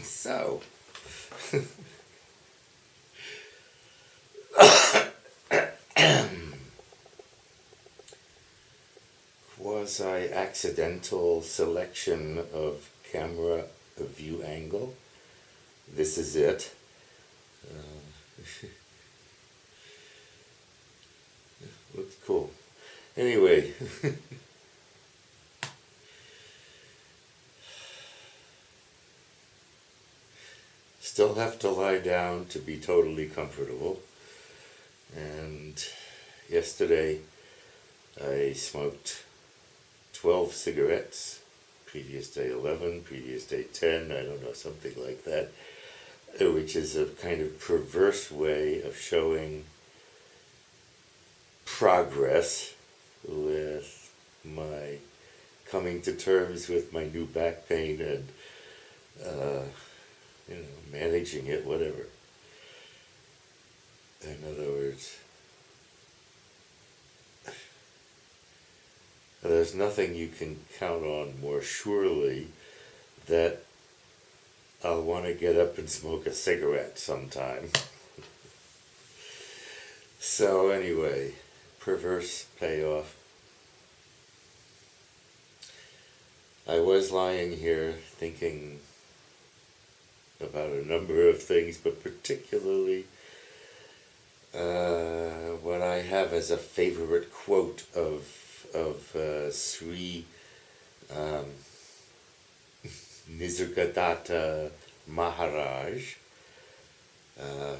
So, quasi-accidental selection of camera view angle. This is it. Looks cool. Anyway, still have to lie down to be totally comfortable. And yesterday I smoked 12 cigarettes, previous day 11, previous day 10, I don't know, something like that, which is a kind of perverse way of showing progress with my coming to terms with my new back pain and, managing it, whatever. In other words, there's nothing you can count on more surely that I'll want to get up and smoke a cigarette sometime. So anyway, perverse payoff. I was lying here thinking about a number of things, but particularly what I have as a favorite quote of Sri Nisargadatta Maharaj,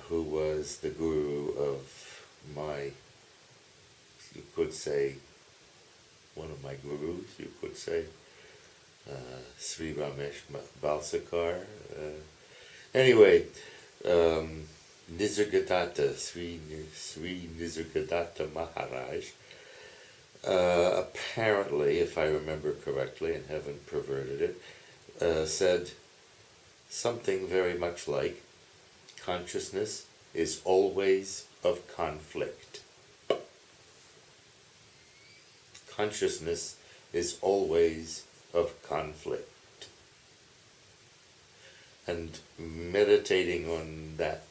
who was the guru of my, you could say, one of my gurus, you could say, Sri Ramesh Balsakar. Anyway, Nisargadatta, Sri Nisargadatta Maharaj, apparently, if I remember correctly and haven't perverted it, said something very much like, consciousness is always of conflict. Consciousness is always of conflict. And meditating on that,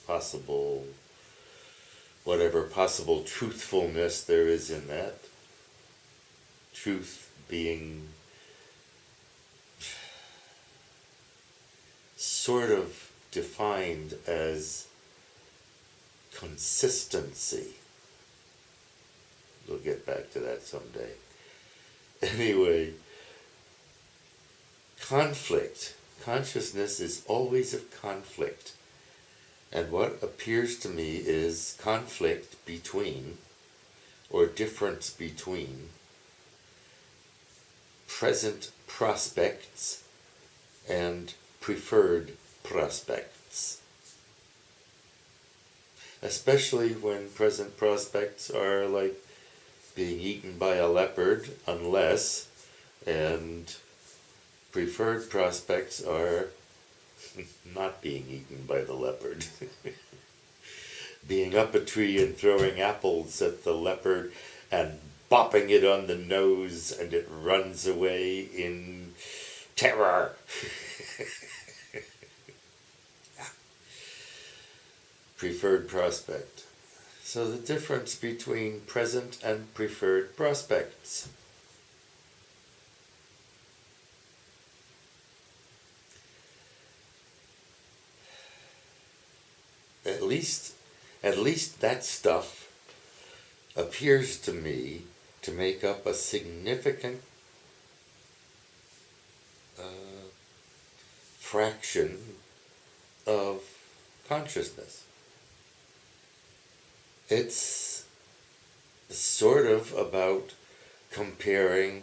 possible, whatever possible truthfulness there is in that, truth being sort of defined as consistency. We'll get back to that someday. Anyway, conflict. Consciousness is always of conflict. And what appears to me is conflict between, or difference between, present prospects and preferred prospects. Especially when present prospects are like being eaten by a leopard, unless, and preferred prospects are not being eaten by the leopard. Being up a tree and throwing apples at the leopard and bopping it on the nose, and it runs away in terror. Preferred prospect. So the difference between present and preferred prospects. At least that stuff appears to me to make up a significant fraction of consciousness. It's sort of about comparing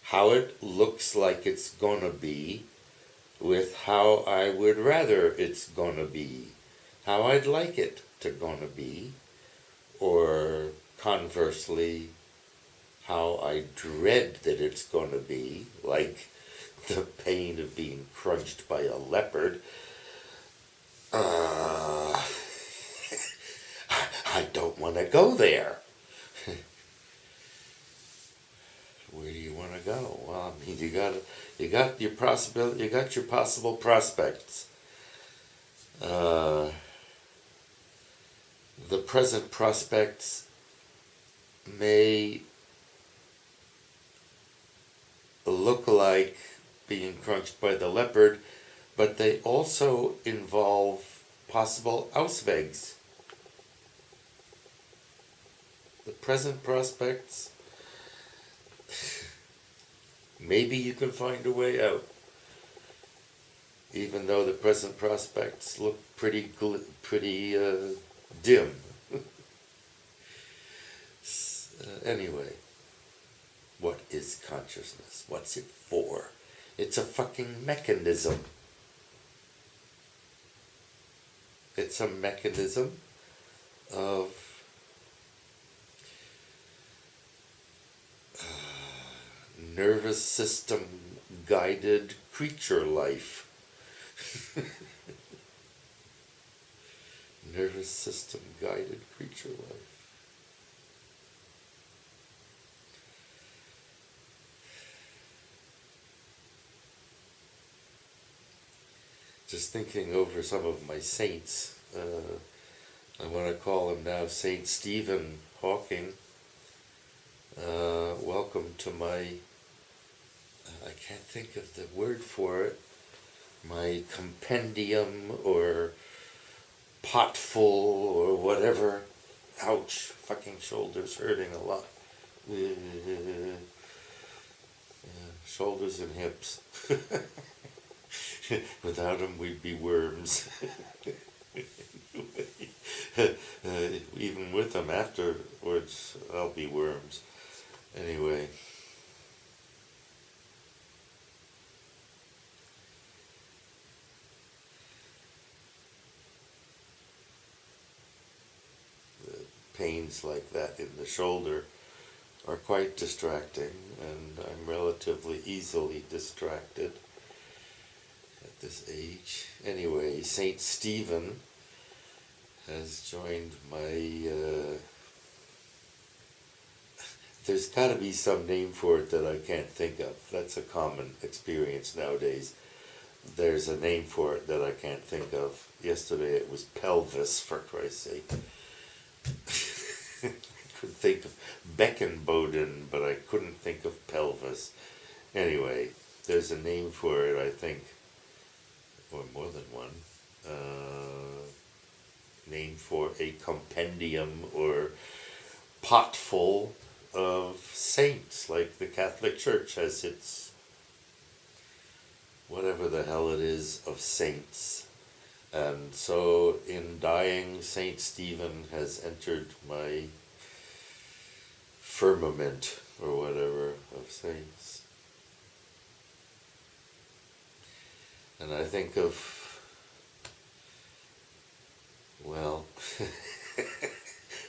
how it looks like it's gonna be with how I would rather it's gonna be, how I'd like it to gonna be, or conversely, how I dread that it's gonna be, like the pain of being crunched by a leopard. I don't want to go there. Where do you want to go. Well, I mean, you got your possibility, you got your possible prospects. The present prospects may look like being crunched by the leopard, but they also involve possible Auswegs. The present prospects, maybe you can find a way out, even though the present prospects look pretty dim. Anyway, what is consciousness? What's it for? It's a fucking mechanism. It's a mechanism of nervous system guided creature life. Nervous system guided creature life. Just thinking over some of my saints, I want to call him now Saint Stephen Hawking. Welcome to my, I can't think of the word for it, my compendium or potful or whatever. Ouch, fucking shoulders hurting a lot. Shoulders and hips. Without them, we'd be worms. Even with them afterwards, I'll be worms. Anyway. The pains like that in the shoulder are quite distracting, and I'm relatively easily distracted at this age. Anyway, Saint Stephen has joined my, there's got to be some name for it that I can't think of. That's a common experience nowadays. There's a name for it that I can't think of. Yesterday it was pelvis, for Christ's sake. I could think of Beckenboden, but I couldn't think of pelvis. Anyway, there's a name for it, I think, or more than one. Name for a compendium or potful of saints, like the Catholic Church has its whatever the hell it is of saints. And so in dying, Saint Stephen has entered my firmament or whatever of saints. And I think of, well,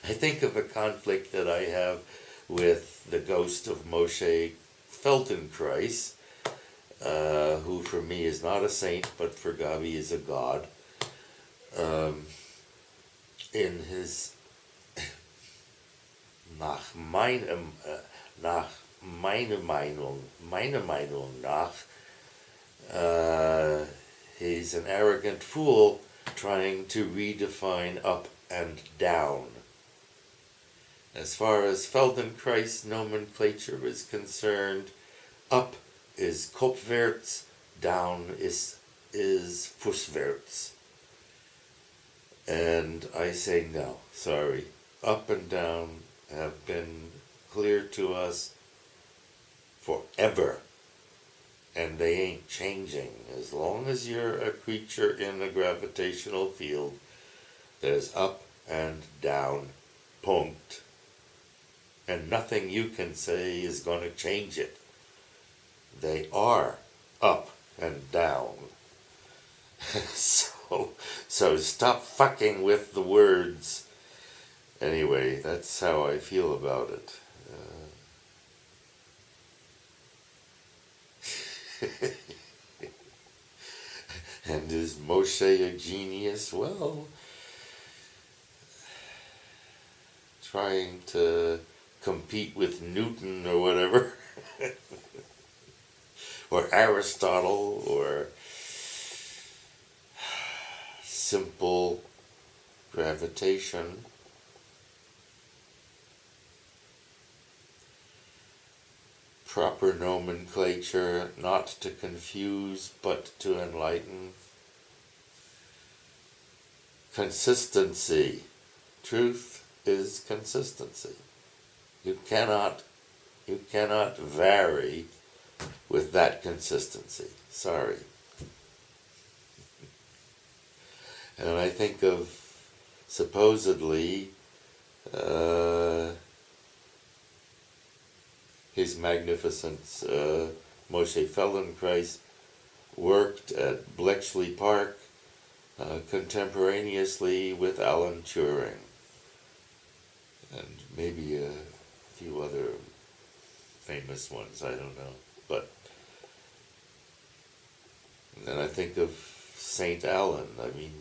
I think of a conflict that I have with the ghost of Moshe Feldenkrais, who for me is not a saint, but for Gabi is a god. In his nach meiner Meinung nach, he's an arrogant fool trying to redefine up and down. As far as Feldenkrais nomenclature is concerned, up is kopwärts, down is fußwärts. And I say no, sorry. Up and down have been clear to us forever. And they ain't changing. As long as you're a creature in a gravitational field, there's up and down, punkt. And nothing you can say is going to change it. They are up and down. So stop fucking with the words. Anyway, that's how I feel about it. And is Moshe a genius? Well, trying to compete with Newton or whatever. or Aristotle, or simple gravitation. Proper nomenclature, not to confuse but to enlighten. Consistency. Truth is consistency. You cannot vary with that consistency. Sorry. And I think of supposedly His Magnificence Moshe Feldenkrais worked at Bletchley Park contemporaneously with Alan Turing, and maybe a few other famous ones, I don't know. But then I think of St. Alan. I mean,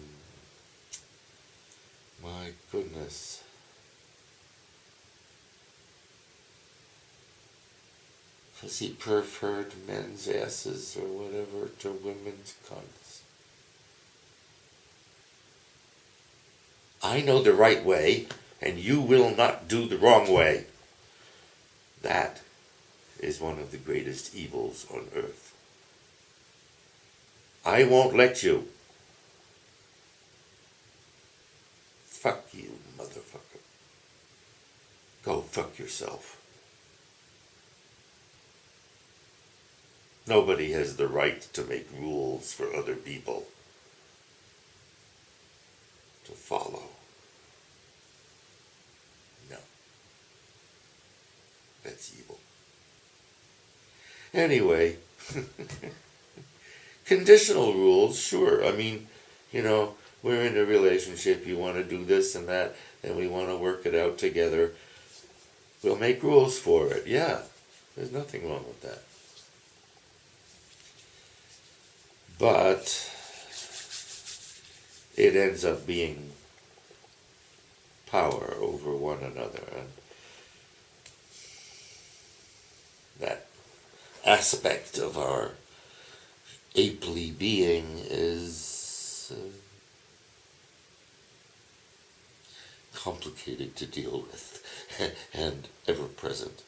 my goodness. Because he preferred men's asses or whatever to women's cunts. I know the right way, and you will not do the wrong way. That is one of the greatest evils on earth. I won't let you. Fuck you, motherfucker. Go fuck yourself. Nobody has the right to make rules for other people to follow. No. That's evil. Anyway, conditional rules, sure. I mean, we're in a relationship, you want to do this and that, and we want to work it out together. We'll make rules for it. Yeah, there's nothing wrong with that. But it ends up being power over one another. And that aspect of our apely being is complicated to deal with and ever present.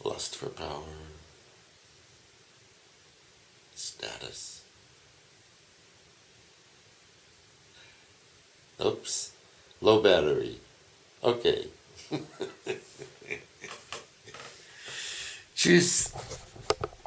Lust for power, status. Oops, low battery. Okay. Tschüss.